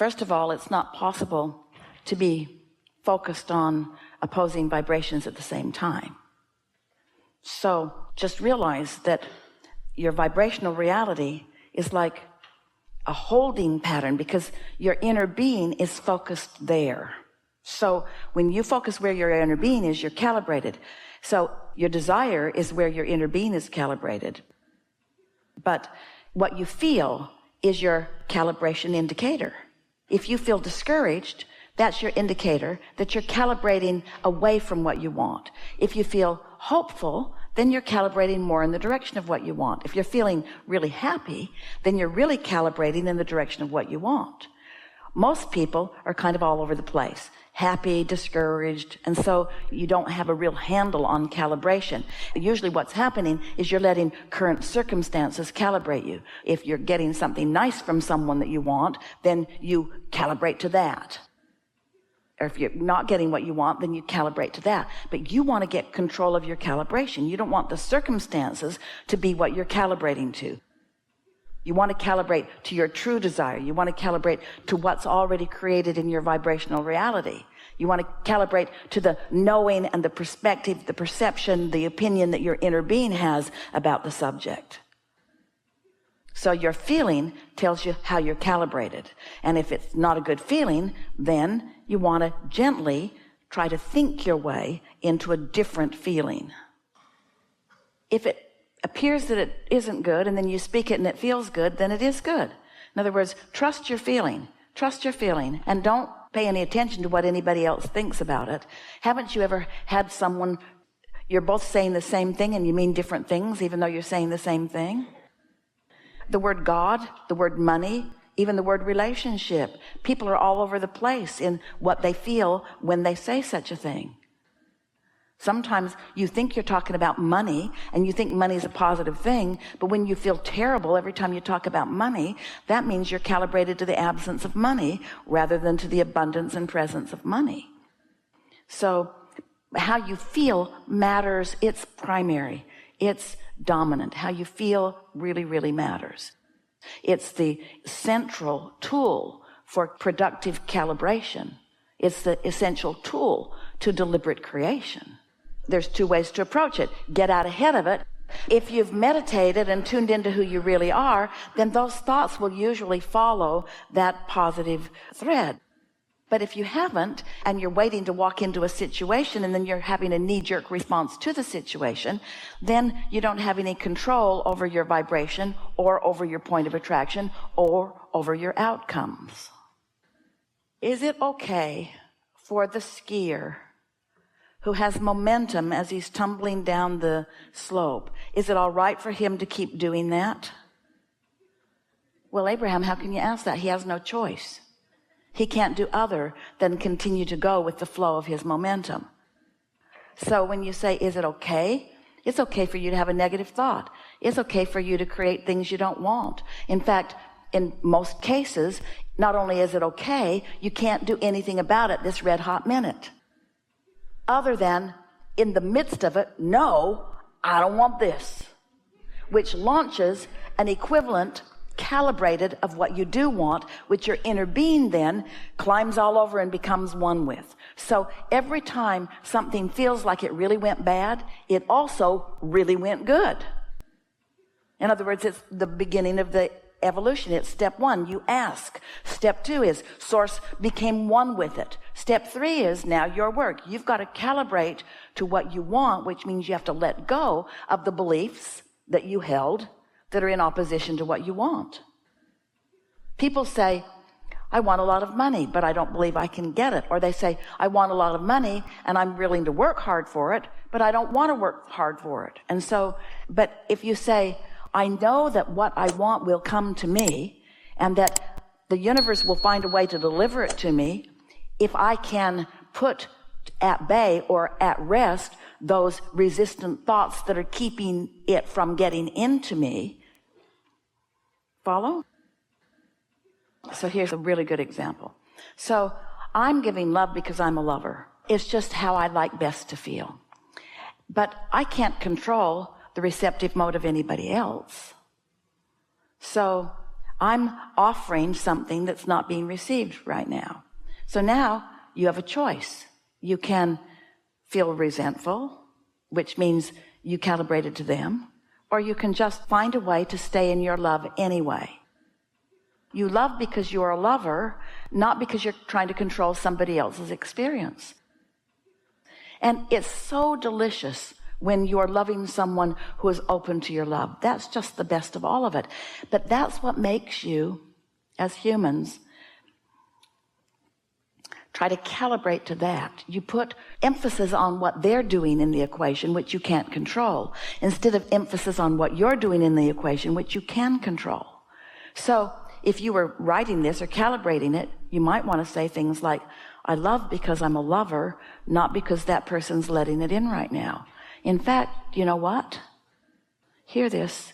First of all, it's not possible to be focused on opposing vibrations at the same time. So just realize that your vibrational reality is like a holding pattern, because your inner being is focused there. So when you focus where your inner being is, you're calibrated. So your desire is where your inner being is calibrated. But what you feel is your calibration indicator. If you feel discouraged, that's your indicator that you're calibrating away from what you want. If you feel hopeful, then you're calibrating more in the direction of what you want. If you're feeling really happy, then you're really calibrating in the direction of what you want. Most people are kind of all over the place, happy, discouraged, and so you don't have a real handle on calibration. Usually what's happening is you're letting current circumstances calibrate you. If you're getting something nice from someone that you want, then you calibrate to that. Or if you're not getting what you want, then you calibrate to that. But you want to get control of your calibration. You don't want the circumstances to be what you're calibrating to. You want to calibrate to your true desire. You want to calibrate to what's already created in your vibrational reality. You want to calibrate to the knowing and the perspective, the perception, the opinion that your inner being has about the subject. So your feeling tells you how you're calibrated. And if it's not a good feeling, then you want to gently try to think your way into a different feeling. If it appears that it isn't good, and then you speak it and it feels good, then it is good. In other words, trust your feeling, and don't pay any attention to what anybody else thinks about it. Haven't you ever had someone, you're both saying the same thing and you mean different things even though you're saying the same thing? The word God, the word money, even the word relationship. People are all over the place in what they feel when they say such a thing. Sometimes you think you're talking about money and you think money is a positive thing, but when you feel terrible every time you talk about money, that means you're calibrated to the absence of money rather than to the abundance and presence of money. So how you feel matters. It's primary. It's dominant. How you feel really, really matters. It's the central tool for productive calibration. It's the essential tool to deliberate creation. There's two ways to approach it. Get out ahead of it. If you've meditated and tuned into who you really are, then those thoughts will usually follow that positive thread. But if you haven't, and you're waiting to walk into a situation and then you're having a knee-jerk response to the situation, then you don't have any control over your vibration or over your point of attraction or over your outcomes. Is it okay for the skier who has momentum as he's tumbling down the slope? Is it all right for him to keep doing that? Well, Abraham, how can you ask that? He has no choice. He can't do other than continue to go with the flow of his momentum. So when you say, is it okay? It's okay for you to have a negative thought. It's okay for you to create things you don't want. In fact, in most cases, not only is it okay, you can't do anything about it this red hot minute. Other than, in the midst of it, no, I don't want this. Which launches an equivalent calibrated of what you do want, which your inner being then climbs all over and becomes one with. So every time something feels like it really went bad, it also really went good. In other words, it's the beginning of the evolution. It's step one, you ask. Step two is source became one with it. Step three is now your work. You've got to calibrate to what you want, which means you have to let go of the beliefs that you held that are in opposition to what you want. People say, I want a lot of money, but I don't believe I can get it. Or they say, I want a lot of money and I'm willing to work hard for it, but I don't want to work hard for it. And so, but if you say, I know that what I want will come to me and that the universe will find a way to deliver it to me, if I can put at bay or at rest those resistant thoughts that are keeping it from getting into me. Follow? So here's a really good example. So I'm giving love because I'm a lover. It's just how I like best to feel. But I can't control the receptive mode of anybody else. So I'm offering something that's not being received right now. So now you have a choice. You can feel resentful, which means you calibrated to them, or you can just find a way to stay in your love anyway. You love because you're a lover, not because you're trying to control somebody else's experience. And it's so delicious when you're loving someone who is open to your love. That's just the best of all of it. But that's what makes you, as humans, try to calibrate to that. You put emphasis on what they're doing in the equation, which you can't control, instead of emphasis on what you're doing in the equation, which you can control. So if you were writing this or calibrating it, you might want to say things like, I love because I'm a lover, not because that person's letting it in right now. In fact, you know what? Hear this.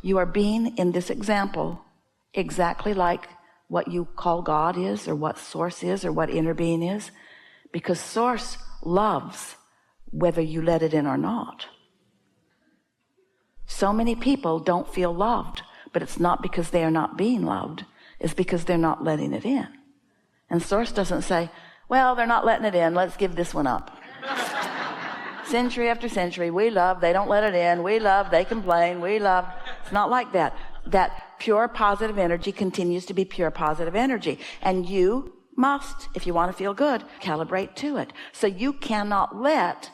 You are being, in this example, exactly like what you call God is, or what source is, or what inner being is, because source loves whether you let it in or not. So many people don't feel loved, but it's not because they are not being loved. It's because they're not letting it in. And source doesn't say, well, they're not letting it in, let's give this one up. Century after century, we love, they don't let it in, we love, they complain, we love. It's not like that. That pure positive energy continues to be pure positive energy. And you must, if you want to feel good, calibrate to it. So you cannot let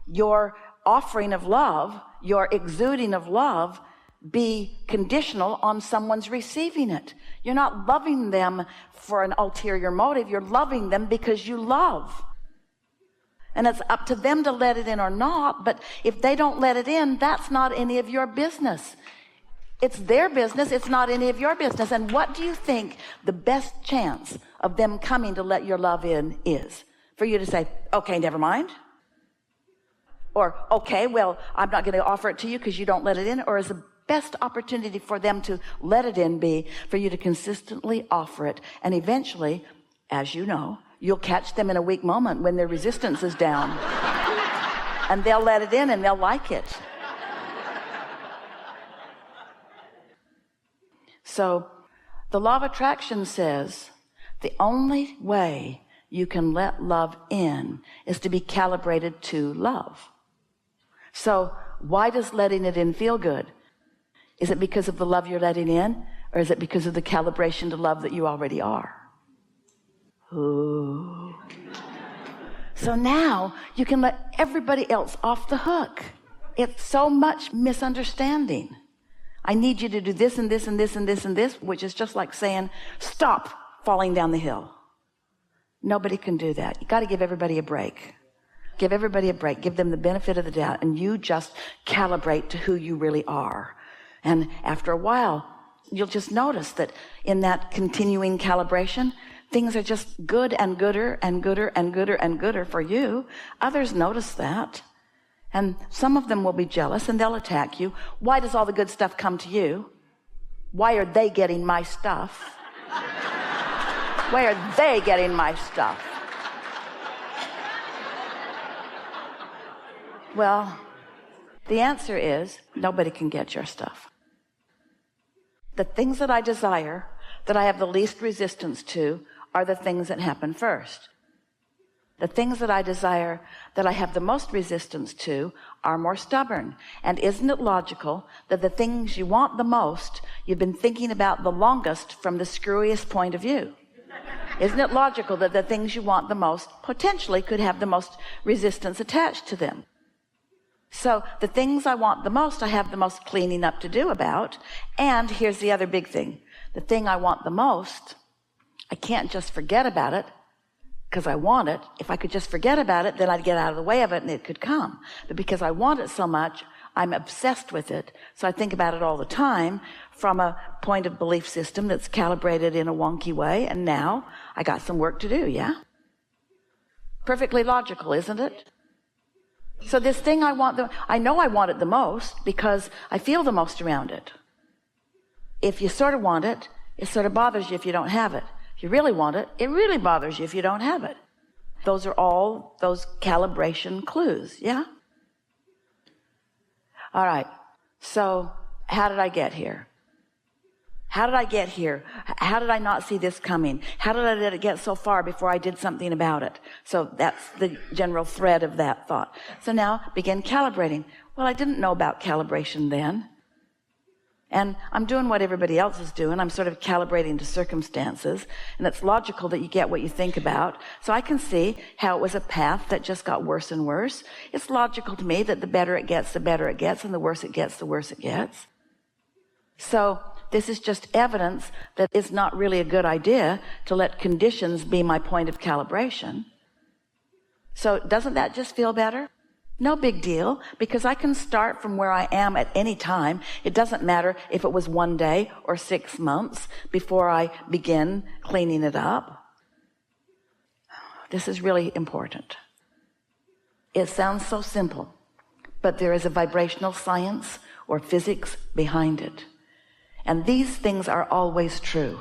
your offering of love, your exuding of love, be conditional on someone's receiving it. You're not loving them for an ulterior motive. You're loving them because you love. And it's up to them to let it in or not. But if they don't let it in, that's not any of your business. It's their business. It's not any of your business. And what do you think the best chance of them coming to let your love in is? For you to say, okay, never mind. Or, okay, well, I'm not going to offer it to you because you don't let it in. Or is the best opportunity for them to let it in be for you to consistently offer it? And eventually, as you know, you'll catch them in a weak moment when their resistance is down. And they'll let it in and they'll like it. So the law of attraction says the only way you can let love in is to be calibrated to love. So why does letting it in feel good? Is it because of the love you're letting in, or is it because of the calibration to love that you already are? Ooh. So now you can let everybody else off the hook. It's so much misunderstanding. I need you to do this and this and this and this and this, which is just like saying, stop falling down the hill. Nobody can do that. You got to give everybody a break. Give everybody a break. Give them the benefit of the doubt, and you just calibrate to who you really are. And after a while, you'll just notice that in that continuing calibration, things are just good and gooder and gooder and gooder and gooder for you. Others notice that. And some of them will be jealous and they'll attack you. Why does all the good stuff come to you? Why are they getting my stuff? Why are they getting my stuff? Well, the answer is nobody can get your stuff. The things that I desire, that I have the least resistance to, are the things that happen first. The things that I desire, that I have the most resistance to, are more stubborn. And isn't it logical that the things you want the most, you've been thinking about the longest from the screwiest point of view? Isn't it logical that the things you want the most potentially could have the most resistance attached to them? So the things I want the most, I have the most cleaning up to do about. And here's the other big thing. The thing I want the most, I can't just forget about it because I want it. If I could just forget about it, then I'd get out of the way of it and it could come. But because I want it so much, I'm obsessed with it. So I think about it all the time from a point of belief system that's calibrated in a wonky way. And now I got some work to do, yeah? Perfectly logical, isn't it? So this thing I know I want it the most because I feel the most around it. If you sort of want it, it sort of bothers you if you don't have it. If you really want it, it really bothers you if you don't have it. Those are all those calibration clues, yeah? All right, so how did I get here? How did I get here? How did I not see this coming? How did I let it get so far before I did something about it? So that's the general thread of that thought. So now begin calibrating. Well, I didn't know about calibration then. And I'm doing what everybody else is doing. I'm sort of calibrating to circumstances. And it's logical that you get what you think about. So I can see how it was a path that just got worse and worse. It's logical to me that the better it gets, the better it gets. And the worse it gets, the worse it gets. So this is just evidence that it's not really a good idea to let conditions be my point of calibration. So doesn't that just feel better? No big deal, because I can start from where I am at any time. It doesn't matter if it was 1 day or 6 months before I begin cleaning it up. This is really important. It sounds so simple, but there is a vibrational science or physics behind it. And these things are always true.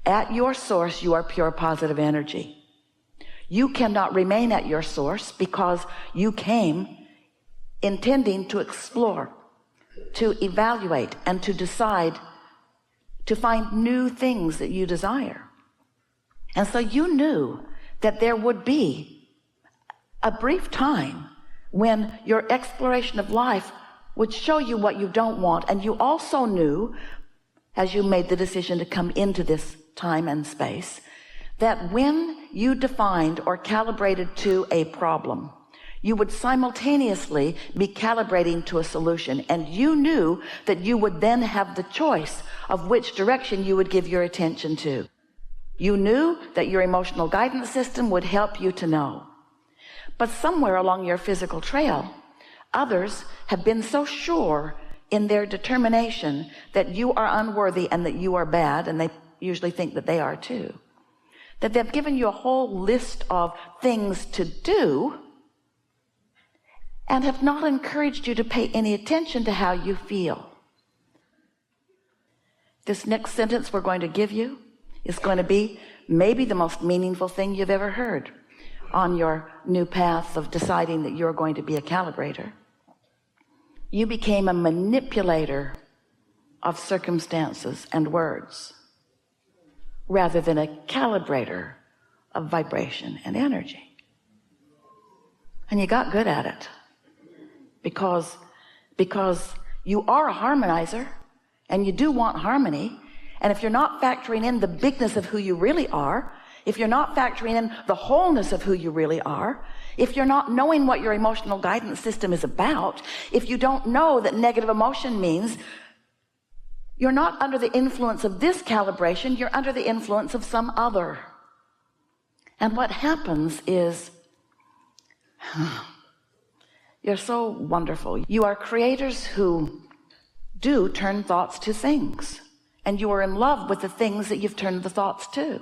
At your source, you are pure positive energy. You cannot remain at your source because you came intending to explore, to evaluate, and to decide, to find new things that you desire. And so you knew that there would be a brief time when your exploration of life would show you what you don't want. And you also knew, as you made the decision to come into this time and space, that when you defined or calibrated to a problem, you would simultaneously be calibrating to a solution. And you knew that you would then have the choice of which direction you would give your attention to. You knew that your emotional guidance system would help you to know. But somewhere along your physical trail, others have been so sure in their determination that you are unworthy and that you are bad, and they usually think that they are too, that they've given you a whole list of things to do and have not encouraged you to pay any attention to how you feel. This next sentence we're going to give you is going to be maybe the most meaningful thing you've ever heard on your new path of deciding that you're going to be a calibrator. You became a manipulator of circumstances and words rather than a calibrator of vibration and energy. And you got good at it because you are a harmonizer and you do want harmony. And if you're not factoring in the bigness of who you really are, if you're not factoring in the wholeness of who you really are, if you're not knowing what your emotional guidance system is about, if you don't know that negative emotion means you're not under the influence of this calibration, you're under the influence of some other. And what happens is, you're so wonderful. You are creators who do turn thoughts to things. And you are in love with the things that you've turned the thoughts to.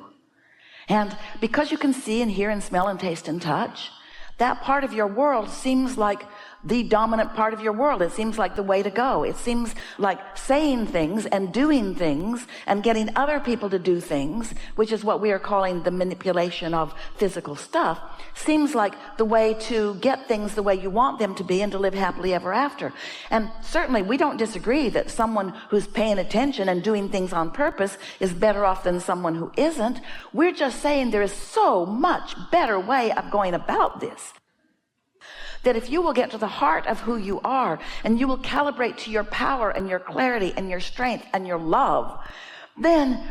And because you can see and hear and smell and taste and touch, that part of your world seems like the dominant part of your world. It seems like the way to go. It seems like saying things and doing things and getting other people to do things, which is what we are calling the manipulation of physical stuff, seems like the way to get things the way you want them to be and to live happily ever after. And certainly we don't disagree that someone who's paying attention and doing things on purpose is better off than someone who isn't. We're just saying there is so much better way of going about this. That if you will get to the heart of who you are and you will calibrate to your power and your clarity and your strength and your love, then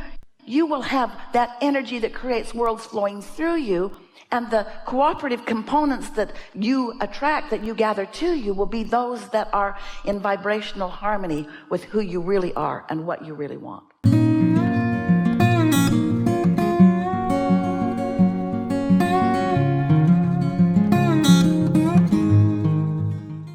you will have that energy that creates worlds flowing through you, and the cooperative components that you attract, that you gather to you, will be those that are in vibrational harmony with who you really are and what you really want.